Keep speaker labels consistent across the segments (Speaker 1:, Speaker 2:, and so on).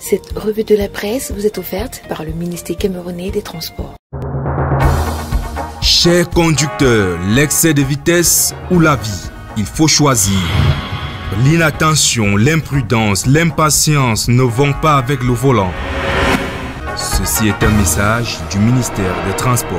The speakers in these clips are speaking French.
Speaker 1: Cette revue de la presse vous est offerte par le ministère camerounais des Transports.
Speaker 2: Chers conducteurs, l'excès de vitesse ou la vie, il faut choisir. L'inattention, l'imprudence, l'impatience ne vont pas avec le volant. Ceci est un message du ministère des Transports.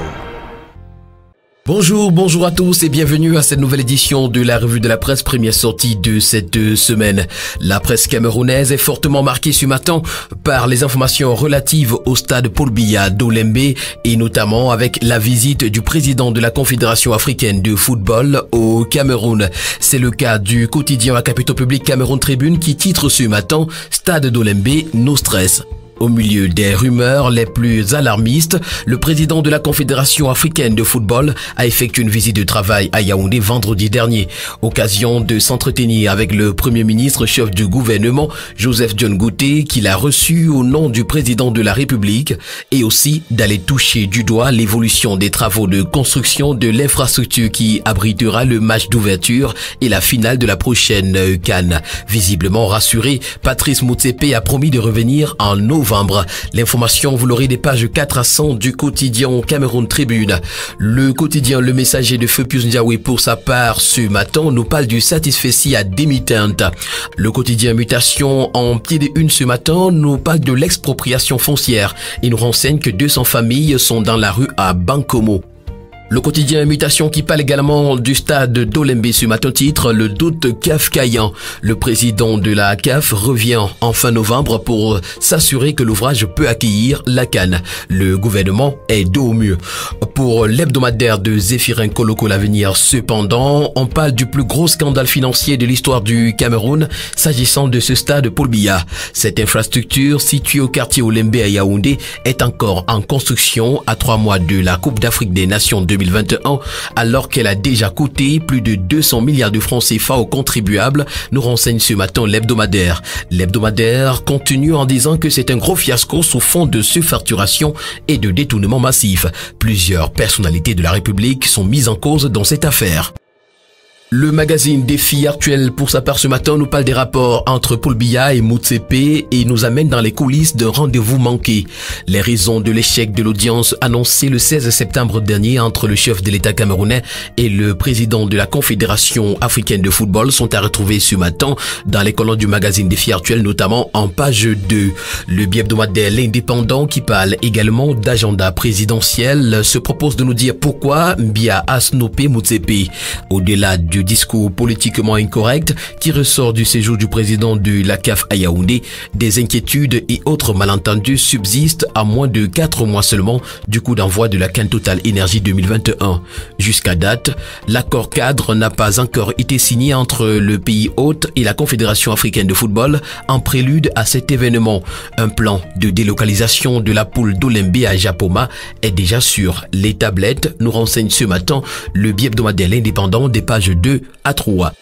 Speaker 3: Bonjour à tous et bienvenue à cette nouvelle édition de la revue de la presse, première sortie de cette semaine. La presse camerounaise est fortement marquée ce matin par les informations relatives au stade Paul Biya d'Olembe et notamment avec la visite du président de la Confédération africaine de football au Cameroun. C'est le cas du quotidien à capitaux public Cameroun Tribune qui titre ce matin « Stade d'Olembe, no stress ». Au milieu des rumeurs les plus alarmistes, le président de la Confédération africaine de football a effectué une visite de travail à Yaoundé vendredi dernier. Occasion de s'entretenir avec le premier ministre chef du gouvernement, Joseph John Gouté, qu'il a reçu au nom du président de la République, et aussi d'aller toucher du doigt l'évolution des travaux de construction de l'infrastructure qui abritera le match d'ouverture et la finale de la prochaine CAN. Visiblement rassuré, Patrice Motsepe a promis de revenir en novembre. L'information, vous l'aurez des pages 4 à 100 du quotidien Cameroun Tribune. Le quotidien Le Messager de Feu Pius Ndiaye, pour sa part, ce matin, nous parle du satisfecit à demi-teinte. Le quotidien Mutation, en pied de une ce matin, nous parle de l'expropriation foncière. Il nous renseigne que 200 familles sont dans la rue à Bankomo. Le quotidien Mutation qui parle également du stade d'Olembe ce matin titre le doute kafkaïen. Le président de la CAF revient en fin novembre pour s'assurer que l'ouvrage peut accueillir la CAN. Le gouvernement est dos au mur. Pour l'hebdomadaire de Zéphirin Koloko L'Avenir, cependant, on parle du plus gros scandale financier de l'histoire du Cameroun s'agissant de ce stade Paul Biya. Cette infrastructure située au quartier Olembe à Yaoundé est encore en construction à 3 mois de la Coupe d'Afrique des Nations 2021, alors qu'elle a déjà coûté plus de 200 milliards de francs CFA aux contribuables, nous renseigne ce matin l'hebdomadaire. L'hebdomadaire continue en disant que c'est un gros fiasco sous fond de surfacturation et de détournement massif. Plusieurs personnalités de la République sont mises en cause dans cette affaire. Le magazine Défi Actuel, pour sa part ce matin, nous parle des rapports entre Paul Biya et Motsepe et nous amène dans les coulisses d'un rendez-vous manqué. Les raisons de l'échec de l'audience annoncée le 16 septembre dernier entre le chef de l'État camerounais et le président de la Confédération africaine de football sont à retrouver ce matin dans les colonnes du magazine Défi Actuel, notamment en page 2. Le bi-hebdomadaire L'Indépendant, qui parle également d'agenda présidentiel, se propose de nous dire pourquoi Biya a snopé Motsepe. Au-delà du discours politiquement incorrect qui ressort du séjour du président de la CAF à Yaoundé, des inquiétudes et autres malentendus subsistent à moins de 4 mois seulement du coup d'envoi de la CAN Total Énergie 2021. Jusqu'à date, l'accord cadre n'a pas encore été signé entre le pays hôte et la Confédération africaine de football en prélude à cet événement. Un plan de délocalisation de la poule d'Olembe à Japoma est déjà sur les tablettes, nous renseigne ce matin le bi-hebdomadaire L'Indépendant des pages 2 à 3.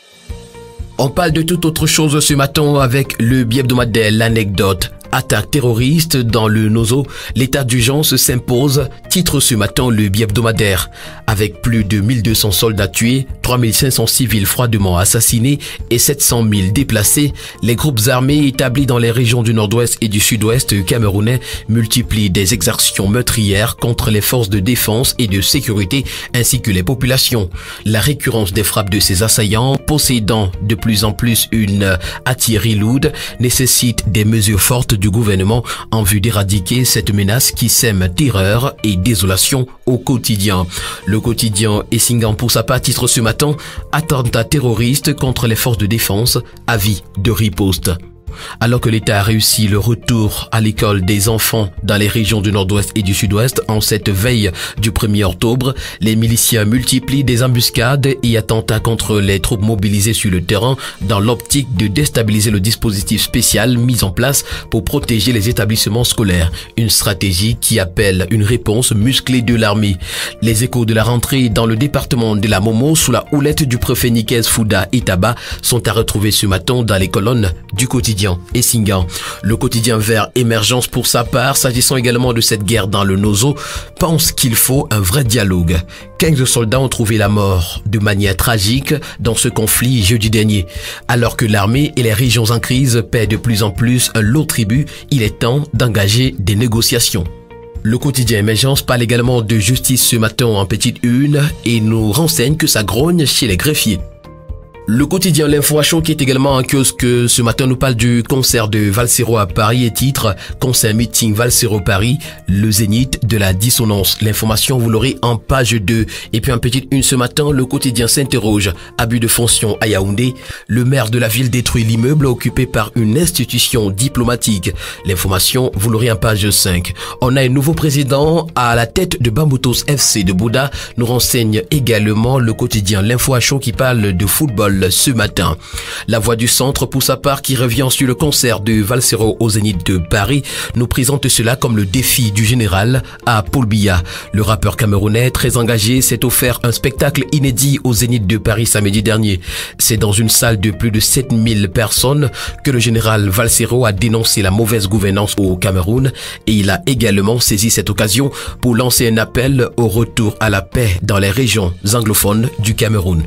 Speaker 3: On parle de toute autre chose ce matin avec le bi-hebdomadaire L'Anecdote. Attaque terroriste dans le Nozo, l'état d'urgence s'impose, titre ce matin le bi-hebdomadaire. Avec plus de 1200 soldats tués, 3500 civils froidement assassinés et 700 000 déplacés, les groupes armés établis dans les régions du nord-ouest et du sud-ouest camerounais multiplient des exactions meurtrières contre les forces de défense et de sécurité ainsi que les populations. La récurrence des frappes de ces assaillants, possédant de plus en plus une artillerie lourde, nécessite des mesures fortes du gouvernement en vue d'éradiquer cette menace qui sème terreur et désolation au quotidien. Le quotidien Essingan, pour sa part, titre ce matin « Attentat terroriste contre les forces de défense, avis de riposte ». Alors que l'État a réussi le retour à l'école des enfants dans les régions du nord-ouest et du sud-ouest en cette veille du 1er octobre, les miliciens multiplient des embuscades et attentats contre les troupes mobilisées sur le terrain dans l'optique de déstabiliser le dispositif spécial mis en place pour protéger les établissements scolaires. Une stratégie qui appelle une réponse musclée de l'armée. Les échos de la rentrée dans le département de la Momo sous la houlette du préfet Nikes Fouda Itaba sont à retrouver ce matin dans les colonnes du quotidien Abidjan et Singan. Le quotidien Vert Émergence, pour sa part, s'agissant également de cette guerre dans le Nozo, pense qu'il faut un vrai dialogue. 15 soldats ont trouvé la mort de manière tragique dans ce conflit jeudi dernier. Alors que l'armée et les régions en crise paient de plus en plus un lourd tribut, il est temps d'engager des négociations. Le quotidien Émergence parle également de justice ce matin en petite une et nous renseigne que ça grogne chez les greffiers. Le quotidien L'Info à chaud, qui est également en kiosque ce matin, nous parle du concert de Valsero à Paris et titre « Concert meeting Valsero Paris, le zénith de la dissonance ». L'information, vous l'aurez en page 2. Et puis en petite une ce matin, le quotidien s'interroge. Abus de fonction à Yaoundé. Le maire de la ville détruit l'immeuble occupé par une institution diplomatique. L'information, vous l'aurez en page 5. On a un nouveau président à la tête de Bamboutos FC de Bouddha. Nous renseigne également le quotidien L'Info à chaud qui parle de football ce matin. La Voix du Centre, pour sa part, qui revient sur le concert de Valsero au Zénith de Paris, nous présente cela comme le défi du général à Paul Biya. Le rappeur camerounais, très engagé, s'est offert un spectacle inédit au Zénith de Paris samedi dernier. C'est dans une salle de plus de 7000 personnes que le général Valsero a dénoncé la mauvaise gouvernance au Cameroun et il a également saisi cette occasion pour lancer un appel au retour à la paix dans les régions anglophones du Cameroun.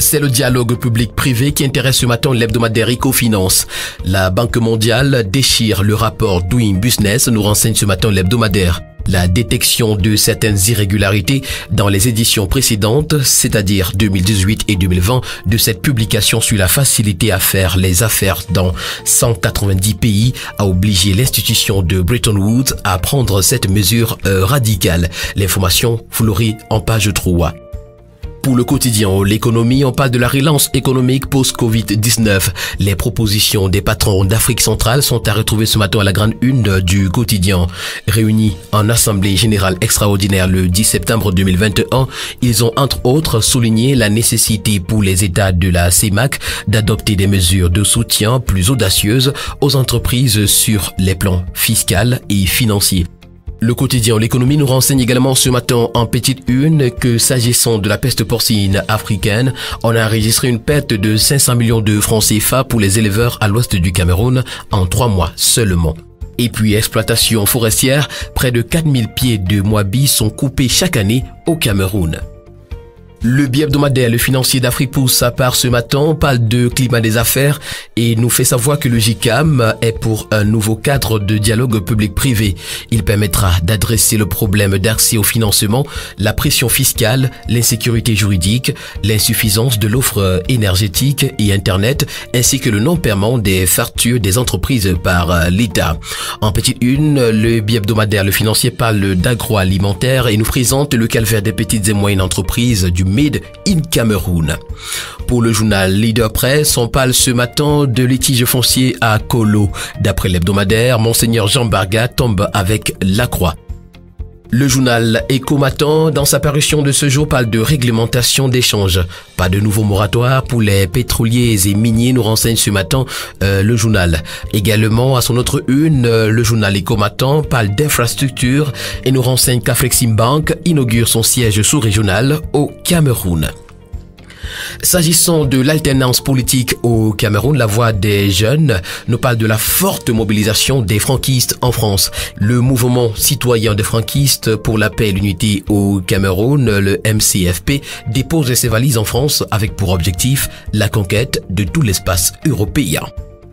Speaker 3: C'est le dialogue public-privé qui intéresse ce matin l'hebdomadaire Ecofinance. La Banque mondiale déchire le rapport Doing Business, nous renseigne ce matin l'hebdomadaire. La détection de certaines irrégularités dans les éditions précédentes, c'est-à-dire 2018 et 2020, de cette publication sur la facilité à faire les affaires dans 190 pays, a obligé l'institution de Bretton Woods à prendre cette mesure radicale. L'information, vous l'aurez en page 3. Pour le quotidien L'économie, on parle de la relance économique post-Covid-19. Les propositions des patrons d'Afrique centrale sont à retrouver ce matin à la grande une du quotidien. Réunis en assemblée générale extraordinaire le 10 septembre 2021, ils ont entre autres souligné la nécessité pour les États de la CEMAC d'adopter des mesures de soutien plus audacieuses aux entreprises sur les plans fiscal et financiers. Le quotidien L'économie nous renseigne également ce matin en petite une que s'agissant de la peste porcine africaine, on a enregistré une perte de 500 millions de francs CFA pour les éleveurs à l'ouest du Cameroun en 3 mois seulement. Et puis exploitation forestière, près de 4000 pieds de moabi sont coupés chaque année au Cameroun. Le bi-hebdomadaire Le Financier d'Afrique, pour sa part ce matin, parle de climat des affaires et nous fait savoir que le GICAM est pour un nouveau cadre de dialogue public-privé. Il permettra d'adresser le problème d'accès au financement, la pression fiscale, l'insécurité juridique, l'insuffisance de l'offre énergétique et Internet, ainsi que le non-paiement des factures des entreprises par l'État. En petite une, le bi-hebdomadaire Le Financier parle d'agroalimentaire et nous présente le calvaire des petites et moyennes entreprises du Made in Cameroun. Pour le journal Leader Press, on parle ce matin de litige foncier à Kolo. D'après l'hebdomadaire, Monseigneur Jean Barga tombe avec la croix. Le journal Éco Matin, dans sa parution de ce jour, parle de réglementation d'échange. Pas de nouveau moratoire pour les pétroliers et miniers, nous renseigne ce matin le journal. Également, à son autre une, le journal Éco Matin parle d'infrastructure et nous renseigne qu'Afreximbank inaugure son siège sous-régional au Cameroun. S'agissant de l'alternance politique au Cameroun, la Voix des jeunes nous parle de la forte mobilisation des franquistes en France. Le mouvement citoyen des franquistes pour la paix et l'unité au Cameroun, le MCFP, dépose ses valises en France avec pour objectif la conquête de tout l'espace européen.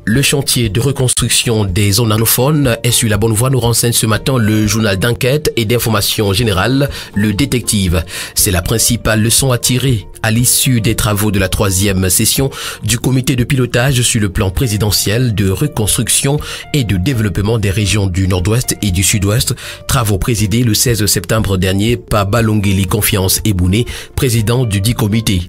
Speaker 3: Le chantier de reconstruction des zones anglophones est sur la bonne voie, nous renseigne ce matin le journal d'enquête et d'information générale, le Détective. C'est la principale leçon à tirer à l'issue des travaux de la 3e session du comité de pilotage sur le plan présidentiel de reconstruction et de développement des régions du Nord-Ouest et du Sud-Ouest, travaux présidés le 16 septembre dernier par Balongeli Confiance Ebouné, président du dit comité.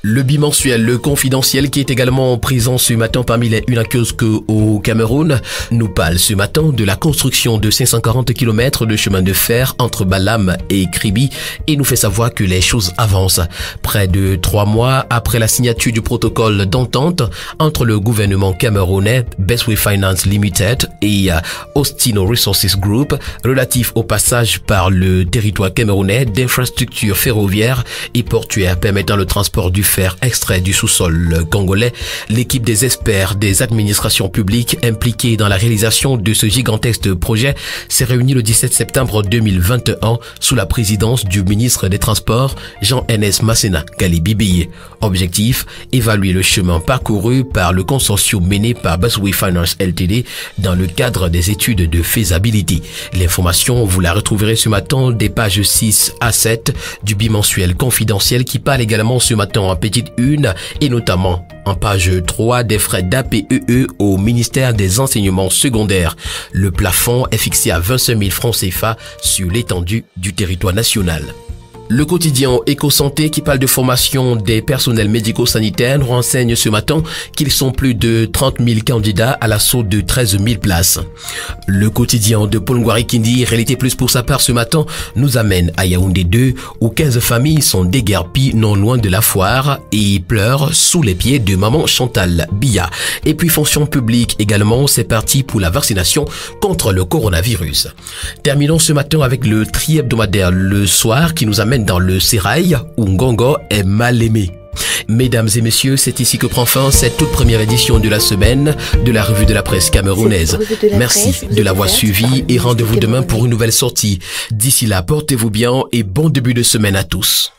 Speaker 3: Le bimensuel Le Confidentiel, qui est également présent ce matin parmi les une kiosque au Cameroun, nous parle ce matin de la construction de 540 km de chemin de fer entre Balam et Kribi et nous fait savoir que les choses avancent. Près de 3 mois après la signature du protocole d'entente entre le gouvernement camerounais, Bestway Finance Limited et Ostino Resources Group, relatif au passage par le territoire camerounais d'infrastructures ferroviaires et portuaires permettant le transport du fer extrait du sous-sol congolais, l'équipe des experts des administrations publiques impliquées dans la réalisation de ce gigantesque projet s'est réunie le 17 septembre 2021 sous la présidence du ministre des Transports, Jean-Enes Masséna Kalibibiye. Objectif, évaluer le chemin parcouru par le consortium mené par Busway Finance Ltd dans le cadre des études de faisabilité. L'information, vous la retrouverez ce matin des pages 6 à 7 du bimensuel confidentiel qui parle également ce matin en petite une et notamment en page 3 des frais d'APEE au ministère des enseignements secondaires. Le plafond est fixé à 25 000 francs CFA sur l'étendue du territoire national. Le quotidien Éco-Santé qui parle de formation des personnels médico-sanitaires nous renseigne ce matin qu'ils sont plus de 30 000 candidats à l'assaut de 13 000 places. Le quotidien de Paul Ngouari-Kindi, Réalité Plus pour sa part ce matin, nous amène à Yaoundé 2 où 15 familles sont déguerpies non loin de la foire et pleurent sous les pieds de maman Chantal Biya. Et puis fonction publique également, c'est parti pour la vaccination contre le coronavirus. Terminons ce matin avec le tri-hebdomadaire le soir qui nous amène dans le sérail où Ngongo est mal aimé. Mesdames et messieurs, c'est ici que prend fin cette toute première édition de la semaine de la revue de la presse camerounaise. Merci de l'avoir suivi et rendez-vous demain pour une nouvelle sortie. D'ici là, portez-vous bien et bon début de semaine à tous.